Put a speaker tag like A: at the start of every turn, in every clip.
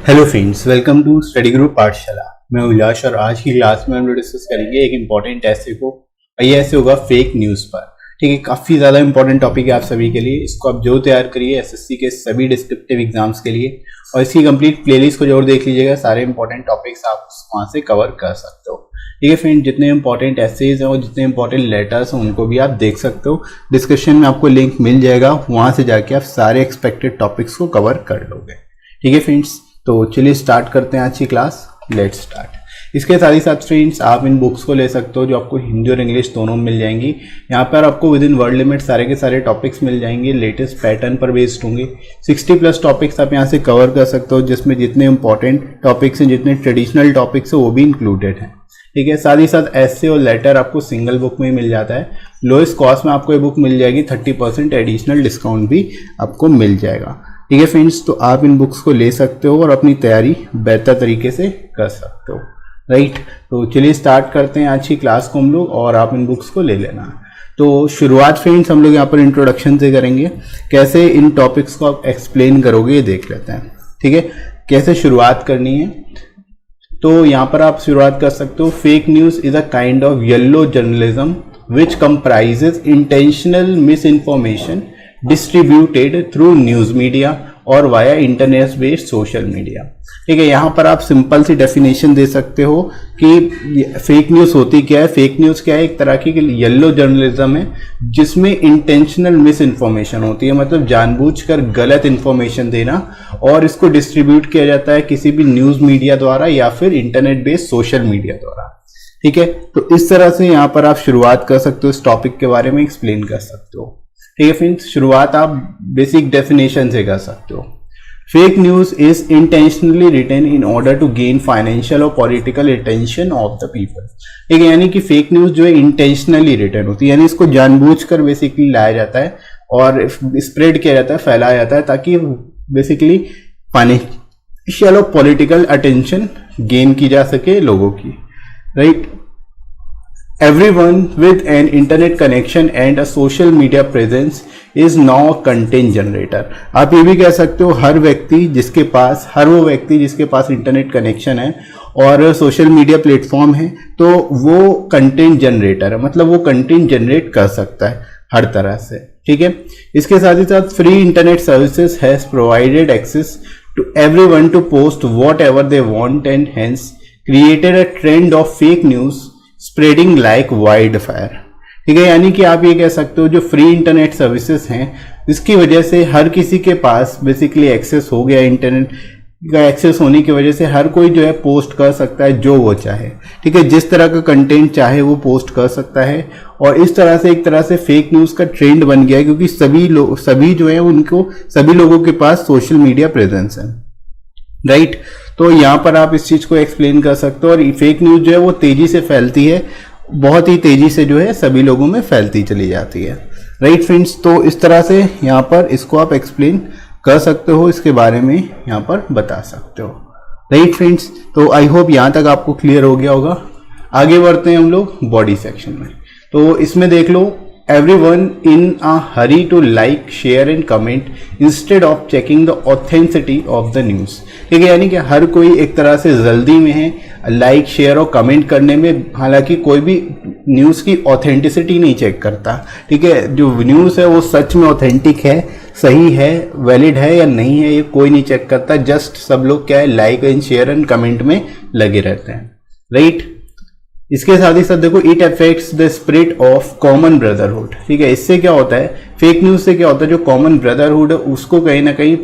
A: Hello friends, welcome to study group Pathshala. मैं उल्लास और आज की क्लास में हम लोग डिस्कस करेंगे एक इम्पॉर्टेंट ऐसे को। ये ऐसे होगा फेक न्यूज़ पर। ठीक है, काफ़ी ज़्यादा इंपॉर्टेंट टॉपिक है आप सभी के लिए। इसको आप जो तैयार करिए एसएससी के सभी डिस्क्रिप्टिव एग्जाम्स के लिए, और इसकी कंप्लीट प्लेलिस्ट को जरूर देख लीजिएगा। सारे इंपॉर्टेंट टॉपिक्स आप वहाँ से कवर कर सकते हो। ठीक है फ्रेंड, जितने इंपॉर्टेंट एसेज हैं और जितने इंपॉर्टेंट लेटर्स हैं उनको भी आप देख सकते हो। डिस्क्रिप्शन में आपको लिंक मिल जाएगा, वहाँ से जाके आप सारे एक्सपेक्टेड टॉपिक्स को कवर कर लोगे। ठीक है फ्रेंड्स, तो चलिए स्टार्ट करते हैं आज की क्लास। Let's start. इसके साथ ही साथ फ्रेंड्स आप इन बुक्स को ले सकते हो जो आपको हिंदी और इंग्लिश दोनों में मिल जाएंगी। यहाँ पर आपको विद इन वर्ड लिमिट सारे के सारे टॉपिक्स मिल जाएंगे, लेटेस्ट पैटर्न पर बेस्ड होंगे। 60+ टॉपिक्स आप यहाँ से कवर कर सकते हो, जिसमें जितने इंपॉर्टेंट टॉपिक्स हैं, जितने ट्रेडिशनल टॉपिक्स हैं वो भी इंक्लूडेड हैं। ठीक है, साथ ही साथ ऐसे और लेटर आपको सिंगल बुक में मिल जाता है। लोएस्ट कॉस्ट में आपको ये बुक मिल जाएगी, 30% एडिशनल डिस्काउंट भी आपको मिल जाएगा। ठीक है फ्रेंड्स, तो आप इन बुक्स को ले सकते हो और अपनी तैयारी बेहतर तरीके से कर सकते हो। राइट, तो चलिए स्टार्ट करते हैं आज की क्लास को हम लोग, और आप इन बुक्स को ले लेना। तो शुरुआत फ्रेंड्स हम लोग यहाँ पर इंट्रोडक्शन से करेंगे। कैसे इन टॉपिक्स को आप एक्सप्लेन करोगे ये देख लेते हैं। ठीक है, कैसे शुरुआत करनी है, तो यहाँ पर आप शुरुआत कर सकते हो। Fake news is a kind of yellow journalism which comprises intentional misinformation distributed through news media और via internet based social media. ठीक है, यहाँ पर आप सिंपल सी डेफिनेशन दे सकते हो कि फेक न्यूज़ होती क्या है। फेक न्यूज़ क्या है, एक तरह की येलो जर्नलिज्म है जिसमें इंटेंशनल मिस इन्फॉर्मेशन होती है, मतलब जानबूझकर गलत इन्फॉर्मेशन देना, और इसको डिस्ट्रीब्यूट किया जाता है किसी भी न्यूज़ मीडिया द्वारा या फिर इंटरनेट बेस्ड सोशल मीडिया द्वारा। ठीक है, तो इस तरह से यहाँ पर आप शुरुआत कर सकते हो, इस टॉपिक के बारे में एक्सप्लेन कर सकते हो। ठीक है फ्रेंड्स, शुरुआत आप बेसिक डेफिनेशन से कर सकते हो। Fake news is intentionally written in order to gain financial और political attention of the people. ठीक है, यानी कि फेक न्यूज़ जो है इंटेंशनली रिटन होती है, यानी इसको जानबूझकर बेसिकली लाया जाता है और स्प्रेड किया जाता है, फैलाया जाता है, ताकि बेसिकली फाइनेंशियल और पॉलिटिकल अटेंशन गेन की जा सके लोगों की। Right, Everyone with an internet connection and a social media presence is now a content generator। आप ये भी कह सकते हो हर वो व्यक्ति जिसके पास इंटरनेट कनेक्शन है और सोशल मीडिया प्लेटफॉर्म है, तो वो कंटेंट जनरेटर है, मतलब वो कंटेंट जनरेट कर सकता है हर तरह से। ठीक है, इसके साथ ही साथ free internet services has provided access to everyone to post whatever they want and hence created a trend of fake news spreading like wildfire. ठीक है, यानी कि आप ये कह सकते हो जो फ्री इंटरनेट सर्विसेज हैं, इसकी वजह से हर किसी के पास बेसिकली एक्सेस हो गया। इंटरनेट का एक्सेस होने की वजह से हर कोई जो है पोस्ट कर सकता है जो वो चाहे। ठीक है, जिस तरह का कंटेंट चाहे वो पोस्ट कर सकता है, और इस तरह से एक तरह से फेक न्यूज़ का ट्रेंड बन गया है, क्योंकि सभी जो है उनको सभी लोगों के पास सोशल मीडिया प्रेजेंस है। राइट, तो यहाँ पर आप इस चीज को एक्सप्लेन कर सकते हो। और फेक न्यूज जो है वो तेजी से फैलती है, बहुत ही तेजी से जो है सभी लोगों में फैलती चली जाती है। राइट फ्रेंड्स, तो इस तरह से यहाँ पर इसको आप एक्सप्लेन कर सकते हो, इसके बारे में यहाँ पर बता सकते हो। राइट फ्रेंड्स, तो आई होप यहाँ तक आपको क्लियर हो गया होगा। आगे बढ़ते हैं हम लोग बॉडी सेक्शन में। तो इसमें देख लो, everyone in a hurry to like, share and comment instead of checking the authenticity of the news। ठीक है, यानी कि हर कोई एक तरह से जल्दी में है लाइक, शेयर और कमेंट करने में, हालांकि कोई भी न्यूज़ की ऑथेंटिसिटी नहीं चेक करता। ठीक है, जो न्यूज़ है वो सच में ऑथेंटिक है, सही है, वैलिड है या नहीं है, ये कोई नहीं चेक करता। जस्ट सब लोग क्या है, like and share and comment में लगे रहते हैं। राइट, इसके साथ ही साथ देखो, it affects the spirit of common brotherhood. ठीक है, इससे क्या होता है, फेक न्यूज से क्या होता है, जो कॉमन ब्रदरहुड है उसको कहीं ना कहीं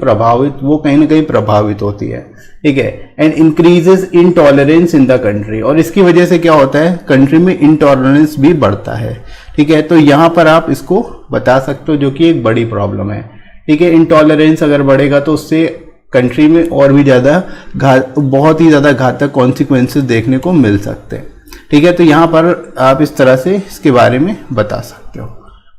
A: प्रभावित होती है। ठीक है, and increases intolerance in the country, और इसकी वजह से क्या होता है, कंट्री में इनटॉलरेंस भी बढ़ता है। ठीक है, तो यहाँ पर आप इसको बता सकते हो, जो कि एक बड़ी प्रॉब्लम है। ठीक है, इनटॉलरेंस अगर बढ़ेगा तो उससे कंट्री में और भी ज्यादा बहुत ही ज्यादा घातक कॉन्सिक्वेंसेस देखने को मिल सकते हैं। ठीक है, तो यहाँ पर आप इस तरह से इसके बारे में बता सकते हो।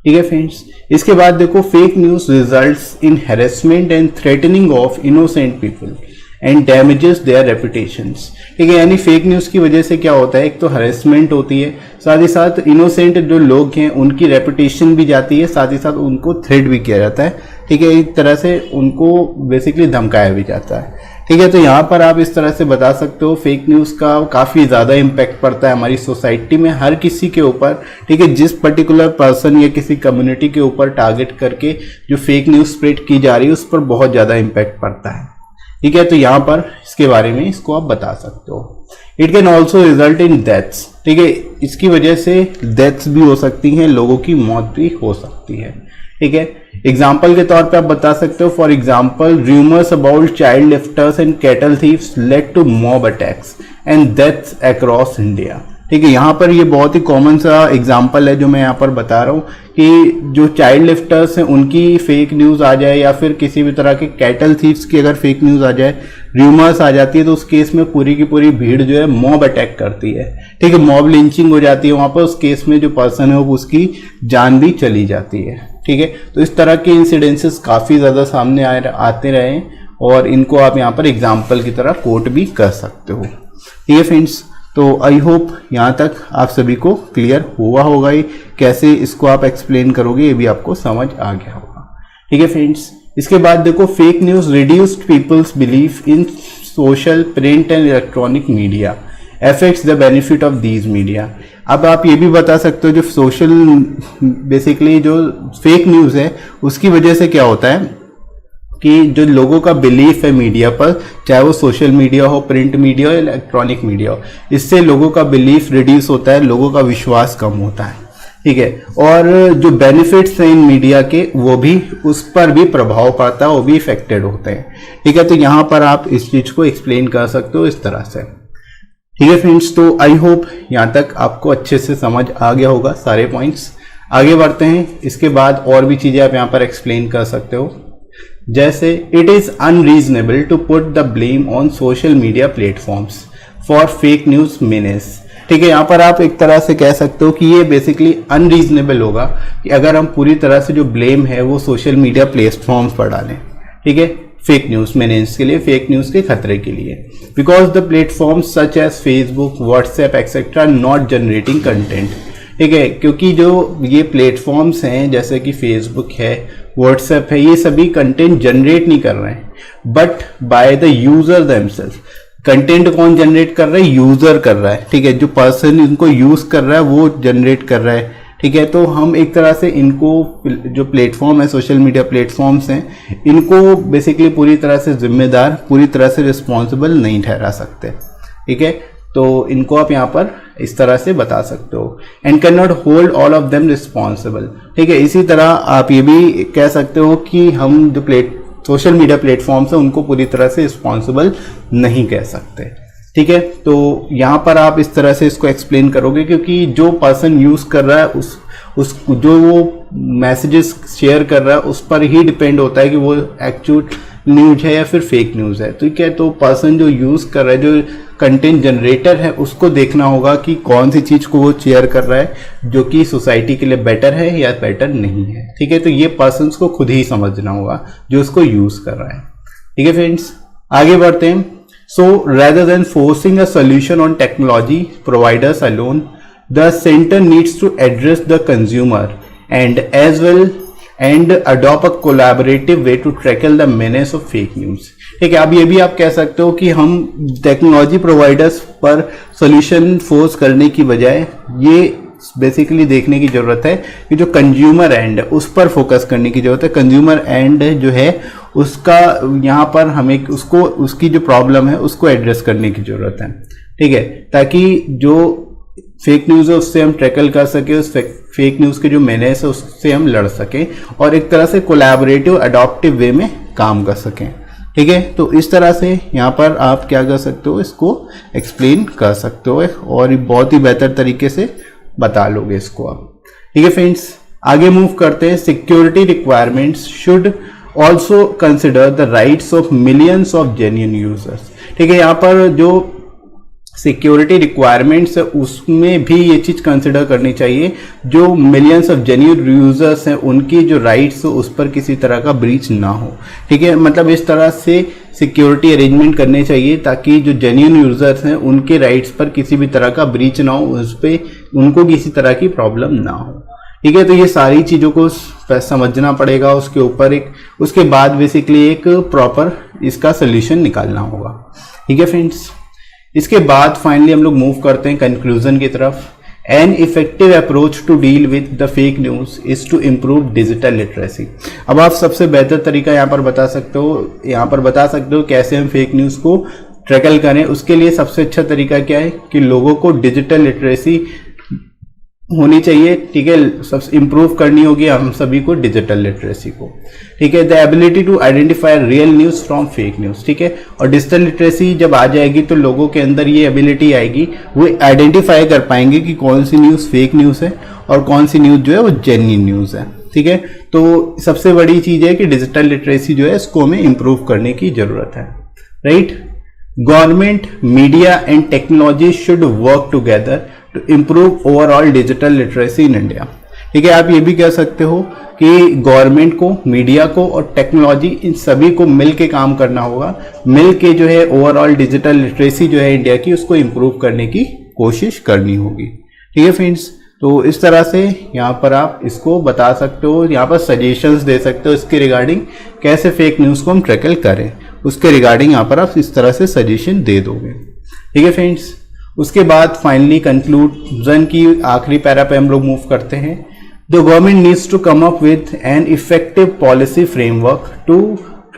A: ठीक है फ्रेंड्स, इसके बाद देखो, fake news results in harassment and threatening of innocent people and damages their reputations. ठीक है, यानी फेक न्यूज की वजह से क्या होता है, एक तो हरेसमेंट होती है, साथ ही साथ इनोसेंट जो लोग हैं उनकी रेपुटेशन भी जाती है, साथ ही साथ उनको थ्रेट भी किया जाता है। ठीक है, एक तरह से उनको बेसिकली धमकाया भी जाता है। ठीक है, तो यहाँ पर आप इस तरह से बता सकते हो फेक न्यूज़ का काफ़ी ज़्यादा इम्पैक्ट पड़ता है हमारी सोसाइटी में, हर किसी के ऊपर। ठीक है, जिस पर्टिकुलर पर्सन या किसी कम्युनिटी के ऊपर टारगेट करके जो फेक न्यूज़ स्प्रेड की जा रही है उस पर बहुत ज़्यादा इम्पैक्ट पड़ता है। ठीक है, तो यहाँ पर इसके बारे में इसको आप बता सकते हो। It can also result in deaths. ठीक है, इसकी वजह से डेथ्स भी हो सकती हैं, लोगों की मौत भी हो सकती है। ठीक है, एग्जाम्पल के तौर पे आप बता सकते हो, for example rumours about child lifters and cattle thieves led to mob attacks and deaths across India. ठीक है, यहाँ पर ये बहुत ही कॉमन सा एग्जाम्पल है जो मैं यहाँ पर बता रहा हूँ कि जो चाइल्ड लिफ्टर्स हैं उनकी फेक न्यूज़ आ जाए या फिर किसी भी तरह के कैटल थीव्स की अगर फेक न्यूज़ आ जाए, रूमर्स आ जाती है, तो उस केस में पूरी की पूरी भीड़ जो है मॉब अटैक करती है। ठीक है, मॉब लिंचिंग हो जाती है वहाँ पर, उस केस में जो पर्सन है वो उसकी जान भी चली जाती है। ठीक है, तो इस तरह के इंसिडेंसेस काफ़ी ज़्यादा सामने आते रहे और इनको आप यहाँ पर एग्जाम्पल की तरह कोट भी कर सकते हो। ठीक है फ्रेंड्स, तो आई होप यहाँ तक आप सभी को क्लियर हुआ होगा ही, कैसे इसको आप एक्सप्लेन करोगे ये भी आपको समझ आ गया होगा। ठीक है फ्रेंड्स, इसके बाद देखो fake news reduced peoples belief in social, print and electronic media affects the benefit of these media। अब आप ये भी बता सकते हो जो सोशल बेसिकली जो फेक न्यूज़ है उसकी वजह से क्या होता है कि जो लोगों का बिलीफ है मीडिया पर, चाहे वो सोशल मीडिया हो, प्रिंट मीडिया हो, इलेक्ट्रॉनिक मीडिया हो, इससे लोगों का बिलीफ रिड्यूस होता है, लोगों का विश्वास कम होता है। ठीक है, और जो बेनिफिट्स हैं इन मीडिया के वो भी उस पर भी प्रभाव पड़ता है, वो भी इफेक्टेड होते हैं। ठीक है, तो यहाँ पर आप इस चीज़ को एक्सप्लेन कर सकते हो इस तरह से। ठीक है फ्रेंड्स, तो आई होप यहाँ तक आपको अच्छे से समझ आ गया होगा सारे पॉइंट्स। आगे बढ़ते हैं, इसके बाद और भी चीज़ें आप यहाँ पर एक्सप्लेन कर सकते हो, जैसे it is unreasonable to put the blame on social media platforms for fake news menace. ठीक है, यहाँ पर आप एक तरह से कह सकते हो कि ये बेसिकली अनरीजनेबल होगा कि अगर हम पूरी तरह से जो ब्लेम है वो सोशल मीडिया प्लेटफॉर्म्स पर डालें। ठीक है, फेक न्यूज़ मीनेंस के लिए, फेक न्यूज़ के खतरे के लिए, because the platforms such as Facebook, WhatsApp etcetera not generating content. ठीक है, क्योंकि जो ये प्लेटफॉर्म्स हैं जैसे कि फेसबुक है, व्हाट्सएप है, ये सभी कंटेंट जनरेट नहीं कर रहे हैं, but by the user themselves. Content कौन जनरेट कर रहा है? यूजर कर रहा है। ठीक है, जो पर्सन इनको यूज कर रहा है वो जनरेट कर रहा है। ठीक है, तो हम एक तरह से इनको जो प्लेटफॉर्म है, सोशल मीडिया प्लेटफॉर्म्स हैं, इनको बेसिकली पूरी तरह से जिम्मेदार, पूरी तरह से रिस्पॉन्सिबल नहीं ठहरा सकते। ठीक है, तो इनको आप यहाँ पर इस तरह से बता सकते हो, and can not hold all of them responsible. ठीक है, इसी तरह आप ये भी कह सकते हो कि हम जो सोशल मीडिया प्लेटफॉर्म्स हैं उनको पूरी तरह से रिस्पॉन्सिबल नहीं कह सकते। ठीक है, तो यहाँ पर आप इस तरह से इसको एक्सप्लेन करोगे, क्योंकि जो पर्सन यूज़ कर रहा है उस जो वो मैसेजेस शेयर कर रहा है उस पर ही डिपेंड होता है कि वो एक्चुअल न्यूज़ है या फिर फेक न्यूज़ है। ठीक है, तो पर्सन जो यूज़ कर रहा है, जो कंटेंट जनरेटर है, उसको देखना होगा कि कौन सी चीज़ को वो शेयर कर रहा है जो कि सोसाइटी के लिए बेटर है या बेटर नहीं है। ठीक है, तो ये पर्सन्स को खुद ही समझना होगा जो उसको यूज़ कर रहा है। ठीक है फ्रेंड्स, आगे बढ़ते हैं। So rather than forcing a solution on technology providers alone, the center needs to address the consumer and as well and adopt a collaborative way to tackle the menace of fake news। ठीक है, अब ये भी आप कह सकते हो कि हम टेक्नोलॉजी प्रोवाइडर्स पर सॉल्यूशन फोर्स करने की बजाय ये बेसिकली देखने की जरूरत है कि जो कंज्यूमर एंड उस पर फोकस करने की जरूरत है। कंज्यूमर एंड जो है उसका यहाँ पर हमें उसको उसकी जो प्रॉब्लम है उसको एड्रेस करने की जरूरत है। ठीक है, ताकि जो फेक न्यूज़ है उससे हम टैकल कर सके, उस फेक न्यूज़ के जो मेनेस है उससे हम लड़ सकें और एक तरह से कोलैबोरेटिव अडॉप्टिव वे में काम कर सकें। ठीक है, तो इस तरह से यहाँ पर आप क्या कर सकते हो, इसको एक्सप्लेन कर सकते हो और बहुत ही बेहतर तरीके से बता लोगे इसको आप। ठीक है फ्रेंड्स, आगे मूव करते हैं। Security requirements should also consider the rights of millions of genuine users. ठीक है, यहाँ पर जो सिक्योरिटी रिक्वायरमेंट्स है उसमें भी ये चीज़ कंसिडर करनी चाहिए, जो मिलियंस ऑफ जेन्युइन यूजर्स हैं उनकी जो राइट्स हो उस पर किसी तरह का ब्रीच ना हो। ठीक है, मतलब इस तरह से सिक्योरिटी अरेंजमेंट करने चाहिए ताकि जो जेन्युइन यूजर्स हैं उनके राइट्स पर किसी भी तरह का ब्रीच ना हो, उस पर उनको किसी तरह की प्रॉब्लम ना हो। ठीक है। तो ये सारी चीज़ों को समझना पड़ेगा, उसके ऊपर उसके बाद बेसिकली एक प्रॉपर इसका सोल्यूशन निकालना होगा। ठीक है फ्रेंड्स, इसके बाद फाइनली हम लोग मूव करते हैं कंक्लूजन की तरफ। An effective approach to deal with the fake news is to improve digital literacy. अब आप सबसे बेहतर तरीका यहाँ पर बता सकते हो कैसे हम फेक न्यूज को ट्रैकल करें। उसके लिए सबसे अच्छा तरीका क्या है कि लोगों को डिजिटल लिटरेसी होनी चाहिए। ठीक है, सब इंप्रूव करनी होगी हम सभी को डिजिटल लिटरेसी को। ठीक है, the ability to identify real news from fake news. ठीक है, और डिजिटल लिटरेसी जब आ जाएगी तो लोगों के अंदर ये एबिलिटी आएगी, वो आइडेंटिफाई कर पाएंगे कि कौन सी न्यूज फेक न्यूज है और कौन सी न्यूज जो है वो जेन्युइन न्यूज है। ठीक है, तो सबसे बड़ी चीज है कि डिजिटल लिटरेसी जो है इसको हमें इंप्रूव करने की जरूरत है। Right, government, media and technology should work together to improve overall digital literacy in India. ठीक है, आप ये भी कह सकते हो कि गवर्नमेंट को, मीडिया को और टेक्नोलॉजी, इन सभी को मिल के काम करना होगा। मिल के जो है ओवरऑल डिजिटल लिटरेसी जो है इंडिया की, उसको इम्प्रूव करने की कोशिश करनी होगी। ठीक है फ्रेंड्स, तो इस तरह से यहाँ पर आप इसको बता सकते हो, यहाँ पर सजेशंस दे सकते हो इसके रिगार्डिंग कैसे फेक न्यूज़ को हम ट्रैकल करें, उसके रिगार्डिंग यहाँ पर आप इस तरह से सजेशन दे दोगे। ठीक है फ्रेंड्स, उसके बाद फाइनली कंक्लूजन की आखिरी पैरा पे हम लोग मूव करते हैं। The government needs to come up with an effective policy framework to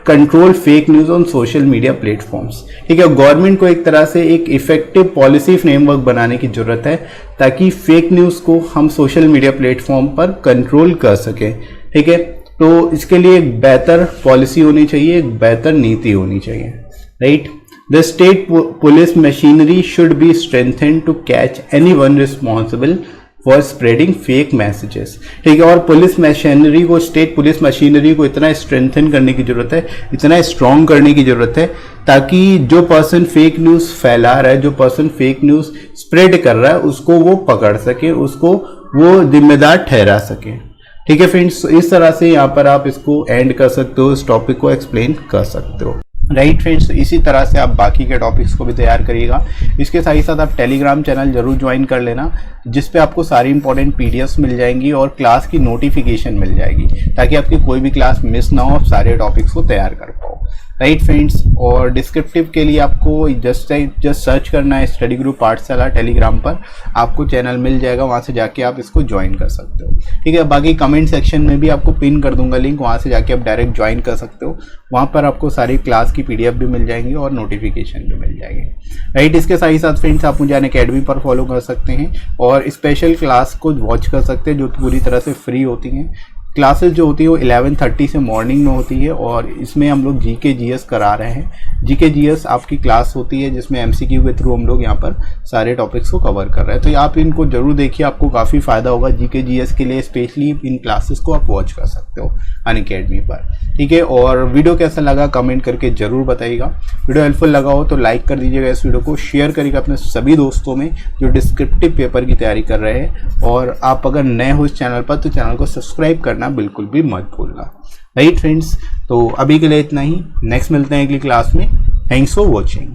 A: control fake news on social media platforms. ठीक है, गवर्नमेंट को एक तरह से एक इफेक्टिव पॉलिसी फ्रेमवर्क बनाने की जरूरत है ताकि फेक न्यूज को हम सोशल मीडिया प्लेटफॉर्म पर कंट्रोल कर सकें। ठीक है, तो इसके लिए एक बेहतर पॉलिसी होनी चाहिए, एक बेहतर नीति होनी चाहिए। Right, the state police machinery should be strengthened to catch anyone responsible for spreading fake messages. ठीक है, और पुलिस मशीनरी को, स्टेट पुलिस मशीनरी को इतना स्ट्रेंथन करने की जरूरत है, इतना स्ट्रॉन्ग करने की जरूरत है ताकि जो पर्सन फेक न्यूज़ फैला रहा है, जो पर्सन फेक न्यूज़ स्प्रेड कर रहा है, उसको वो पकड़ सके, उसको वो जिम्मेदार ठहरा सके। ठीक है फ्रेंड्स, इस तरह से यहाँ पर आप इसको एंड कर सकते हो, इस टॉपिक को एक्सप्लेन कर सकते हो। राइट फ्रेंड्स, इसी तरह से आप बाकी के टॉपिक्स को भी तैयार करिएगा। इसके साथ ही साथ आप टेलीग्राम चैनल जरूर ज्वाइन कर लेना, जिस पे आपको सारी इंपॉर्टेंट पीडीएफ्स मिल जाएंगी और क्लास की नोटिफिकेशन मिल जाएगी, ताकि आपकी कोई भी क्लास मिस ना हो, आप सारे टॉपिक्स को तैयार कर पाओ। राइट फ्रेंड्स, और डिस्क्रिप्टिव के लिए आपको जस्ट सर्च करना है स्टडी ग्रुप पाठशाला टेलीग्राम पर, आपको चैनल मिल जाएगा, वहाँ से जाके आप इसको ज्वाइन कर सकते हो। ठीक है, बाकी कमेंट सेक्शन में भी आपको पिन कर दूंगा लिंक, वहाँ से जाके आप डायरेक्ट ज्वाइन कर सकते हो। वहाँ पर आपको सारी क्लास की पीडीएफ भी मिल जाएंगी और नोटिफिकेशन भी मिल जाएंगे। राइट, इसके साथ ही साथ फ्रेंड्स आप मुझे अनअकैडमी पर फॉलो कर सकते हैं और स्पेशल क्लास को वॉच कर सकते हैं जो पूरी तरह से फ्री होती हैं। क्लासेस जो होती है वो 11:30 से मॉर्निंग में होती है और इसमें हम लोग जीके जीएस करा रहे हैं। जीके जीएस आपकी क्लास होती है जिसमें एमसीक्यू के थ्रू हम लोग यहाँ पर सारे टॉपिक्स को कवर कर रहे हैं, तो आप इनको जरूर देखिए, आपको काफ़ी फायदा होगा। जीके जीएस के लिए स्पेशली इन क्लासेस को आप वॉच कर सकते हो अनअकैडमी पर। ठीक है, और वीडियो कैसा लगा कमेंट करके जरूर बताइएगा। वीडियो हेल्पफुल लगा हो तो लाइक कर दीजिएगा, इस वीडियो को शेयर करिएगा अपने सभी दोस्तों में जो डिस्क्रिप्टिव पेपर की तैयारी कर रहे हैं, और आप अगर नए हो इस चैनल पर तो चैनल को सब्सक्राइब करना बिल्कुल भी मत भूलना। राइट फ्रेंड्स, तो अभी के लिए इतना ही, नेक्स्ट मिलते हैं अगली क्लास में। Thanks for watching.